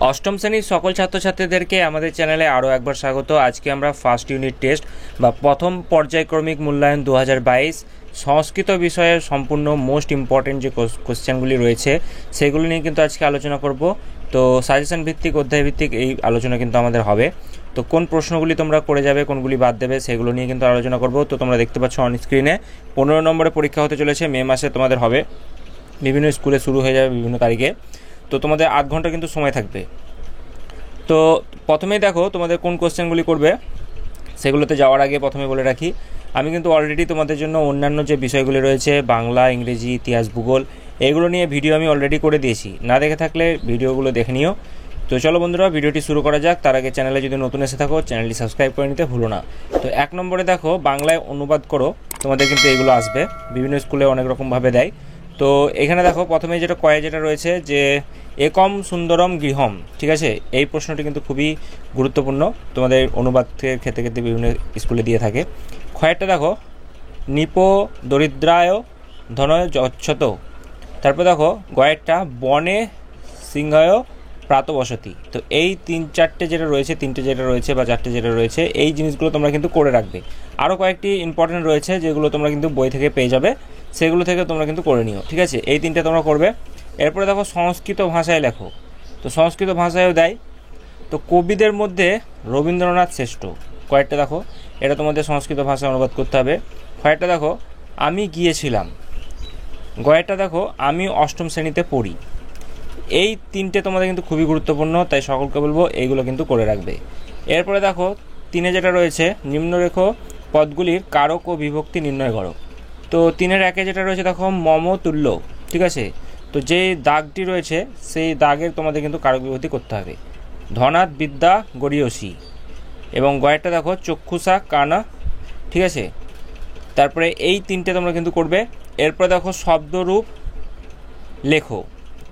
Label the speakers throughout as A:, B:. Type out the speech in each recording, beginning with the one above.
A: অষ্টম শ্রেণীর সকল ছাত্রছাত্রীদেরকে আমাদের চ্যানেলে আরও একবার স্বাগত। আজকে আমরা ফার্স্ট ইউনিট টেস্ট বা প্রথম পর্যায়ক্রমিক মূল্যায়ন 2022 সংস্কৃত বিষয়ের সম্পূর্ণ মোস্ট ইম্পর্টেন্ট যে কোশ্চেনগুলি রয়েছে সেগুলো নিয়ে কিন্তু আজকে আলোচনা করব। তো সাজেশন ভিত্তিক অধ্যায় ভিত্তিক এই আলোচনা কিন্তু আমাদের হবে। তো কোন প্রশ্নগুলি তোমরা করে যাবে, কোনগুলি বাদ দেবে, সেগুলো নিয়ে কিন্তু আলোচনা করব। তো তোমরা দেখতে পাচ্ছ অন স্ক্রিনে 15 নম্বরে পরীক্ষা হতে চলেছে, মে মাসে তোমাদের হবে, বিভিন্ন স্কুলে শুরু হয়ে যাবে বিভিন্ন তারিখে। তো তোমাদের 8 ঘন্টা কিন্তু সময় থাকবে। তো প্রথমেই দেখো তোমাদের কোন কোশ্চেনগুলি করবে, সেগুলোতে যাওয়ার আগে প্রথমে বলে রাখি আমি কিন্তু অলরেডি তোমাদের জন্য অন্যান্য যে বিষয়গুলি রয়েছে বাংলা, ইংরেজি, ইতিহাস, ভূগোল এগুলো নিয়ে ভিডিও আমি অলরেডি করে দিয়েছি। না দেখে থাকলে ভিডিওগুলো দেখে নিও। তো চলো বন্ধুরা, ভিডিওটি শুরু করা যাক। তার আগে চ্যানেলে যদি নতুন এসে থাকো চ্যানেলটি সাবস্ক্রাইব করে নিতে ভুলো না। তো 1 নম্বরে দেখো বাংলায় অনুবাদ করো, তোমাদের কিন্তু এগুলো আসবে, বিভিন্ন স্কুলে অনেক রকমভাবে দেয়। তো এখানে দেখো প্রথমে যেটা রয়েছে যে একম সুন্দরম গৃহম, ঠিক আছে, এই প্রশ্নটি কিন্তু খুবই গুরুত্বপূর্ণ, তোমাদের অনুবাদের ক্ষেত্রে বিভিন্ন স্কুলে দিয়ে থাকে। ক্ষয়েরটা দেখো নিপ দরিদ্রায় ধনয় যচ্ছত। তারপর দেখো গয়েরটা বনে সিংহায় প্রাতবসতি। তো এই তিনটে যেটা রয়েছে বা চারটে যেটা রয়েছে এই জিনিসগুলো তোমরা কিন্তু করে রাখবে। আরও কয়েকটি ইম্পর্টেন্ট রয়েছে যেগুলো তোমরা কিন্তু বই থেকে পেয়ে যাবে, সেগুলো থেকে তোমরা কিন্তু করে নিও, ঠিক আছে। এই তিনটে তোমরা করবে। এরপরে দেখো সংস্কৃত ভাষায় লেখো, তো সংস্কৃত ভাষায়ও দেয়। তো কবিদের মধ্যে রবীন্দ্রনাথ শ্রেষ্ঠ। কয়েকটা দেখো এটা তোমাদের সংস্কৃত ভাষায় অনুবাদ করতে হবে। কয়েকটা দেখো আমি গিয়েছিলাম। গয়েরটা দেখো আমি অষ্টম শ্রেণীতে পড়ি। এই তিনটে তোমাদের কিন্তু খুবই গুরুত্বপূর্ণ, তাই সকলকে বলবো এইগুলো কিন্তু করে রাখবে। এরপরে দেখো 3 যেটা রয়েছে নিম্নরেখ পদগুলির কারক ও বিভক্তি নির্ণয় করো। তো 3-এর 1 যেটা রয়েছে দেখো মম তুল্য, ঠিক আছে। তো যে দাগটি রয়েছে সেই দাগের তোমাদের কিন্তু কারক বিভক্তি করতে হবে। ধনাৎ বিদ্যা গড়িয়সী। এবং গয়েরটা দেখো চক্ষুষা কানা, ঠিক আছে। তারপরে এই তিনটে তোমরা কিন্তু করবে। এরপরে দেখো শব্দরূপ লেখো।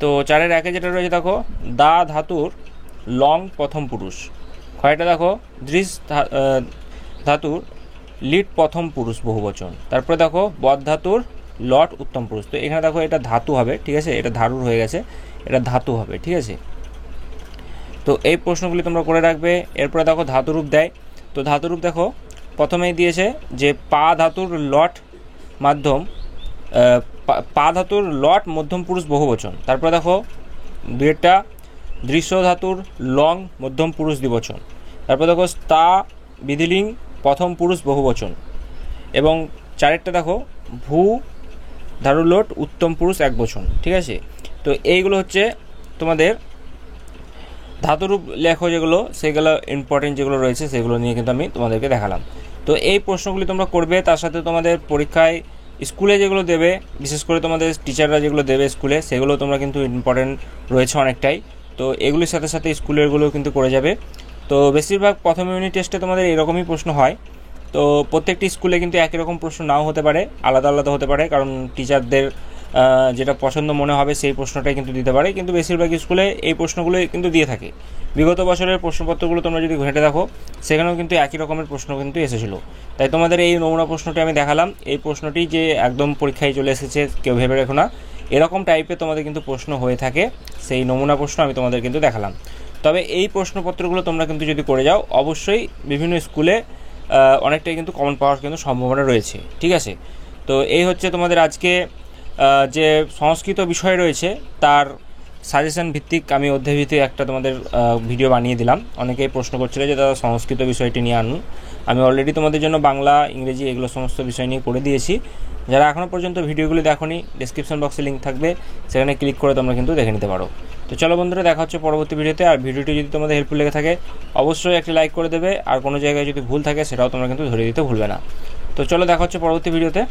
A: তো 4-এর 1 যেটা রয়েছে দেখো দা ধাতুর লং প্রথম পুরুষ। ক্ষয়টা দেখো দৃশ ধাতুর লিট প্রথম পুরুষ বহুবচন। তারপরে দেখো বদ ধাতুর লট উত্তম পুরুষ। তো এখানে দেখো এটা ধাতু হবে, ঠিক আছে, এটা ধারুর হয়ে গেছে, এটা ধাতু হবে, ঠিক আছে। তো এই প্রশ্নগুলি তোমরা করে রাখবে। এরপরে দেখো ধাতুরূপ দেয়। তো ধাতুরূপ দেখো প্রথমেই দিয়েছে যে পা ধাতুর লট মাধ্যম পা ধাতুর লট মধ্যম পুরুষ বহুবচন। তারপরে দেখো 2-টা দৃশ্য ধাতুর লং মধ্যম পুরুষ দ্বিবচন। তারপর দেখো স্তা বিধিলিং প্রথম পুরুষ বহুবচন। এবং 4-টা দেখো ভূ ধারুলোট উত্তম পুরুষ একবচন, ঠিক আছে। তো এইগুলো হচ্ছে তোমাদের ধাতুরূপ লেখো যেগুলো, সেগুলো ইম্পর্টেন্ট যেগুলো রয়েছে সেগুলো নিয়ে কিন্তু আমি তোমাদেরকে দেখালাম। তো এই প্রশ্নগুলি তোমরা করবে, তার সাথে তোমাদের পরীক্ষায় স্কুলে যেগুলো দেবে, বিশেষ করে তোমাদের টিচাররা যেগুলো দেবে স্কুলে, সেগুলো তোমরা কিন্তু ইম্পর্টেন্ট রয়েছে অনেকটাই। তো এগুলির সাথে সাথে স্কুলেরগুলোও কিন্তু করে যাবে। তো বেশিরভাগ প্রথম ইউনিট টেস্টে তোমাদের এরকমই প্রশ্ন হয়। তো প্রত্যেকটি স্কুলে কিন্তু একই রকম প্রশ্ন নাও হতে পারে, আলাদা আলাদা হতে পারে, কারণ টিচারদের যেটা পছন্দ মনে হবে সেই প্রশ্নটাই কিন্তু দিতে পারে। কিন্তু বেশিরভাগ স্কুলে এই প্রশ্নগুলোই কিন্তু দিয়ে থাকে। বিগত বছরের প্রশ্নপত্রগুলো তোমরা যদি ঘেঁটে দেখো সেখানেও কিন্তু একই রকমের প্রশ্ন কিন্তু এসেছিলো। তাই তোমাদের এই নমুনা প্রশ্নটি আমি দেখালাম। এই প্রশ্নটি যে একদম পরীক্ষায় চলে এসেছে কেউ ভেবে রেখো না, এরকম টাইপের তোমাদের কিন্তু প্রশ্ন হয়ে থাকে, সেই নমুনা প্রশ্ন আমি তোমাদের কিন্তু দেখালাম। তবে এই প্রশ্নপত্রগুলো তোমরা কিন্তু যদি করে যাও অবশ্যই বিভিন্ন স্কুলে অনেকটাই কিন্তু কমন পাওয়ার কিন্তু সম্ভাবনা রয়েছে, ঠিক আছে। তো এই হচ্ছে তোমাদের আজকে যে সংস্কৃত বিষয় রয়েছে তার সাজেশন ভিত্তিক আমি অধ্যায় ভিত্তিক একটা তোমাদের ভিডিও বানিয়ে দিলাম। অনেকেই প্রশ্ন করছিল যে তারা সংস্কৃত বিষয়টি নিয়ে আনুন। আমি অলরেডি তোমাদের জন্য বাংলা, ইংরেজি এগুলো সমস্ত বিষয় নিয়ে করে দিয়েছি। যারা এখনও পর্যন্ত ভিডিওগুলি দেখোনি, ডিসক্রিপশন বক্সে লিঙ্ক থাকবে, সেখানে ক্লিক করে তোমরা কিন্তু দেখে নিতে পারো। তো চলো বন্ধুরা, দেখা হচ্ছে পরবর্তী ভিডিওতে। আর ভিডিওটি যদি তোমাদের হেল্পফুল লেগে থাকে অবশ্যই একটি লাইক করে দেবে, আর কোনো জায়গায় যদি ভুল থাকে সেটাও তোমরা কিন্তু ধরিয়ে দিতে ভুলবে না। তো চলো দেখা হচ্ছে পরবর্তী ভিডিওতে।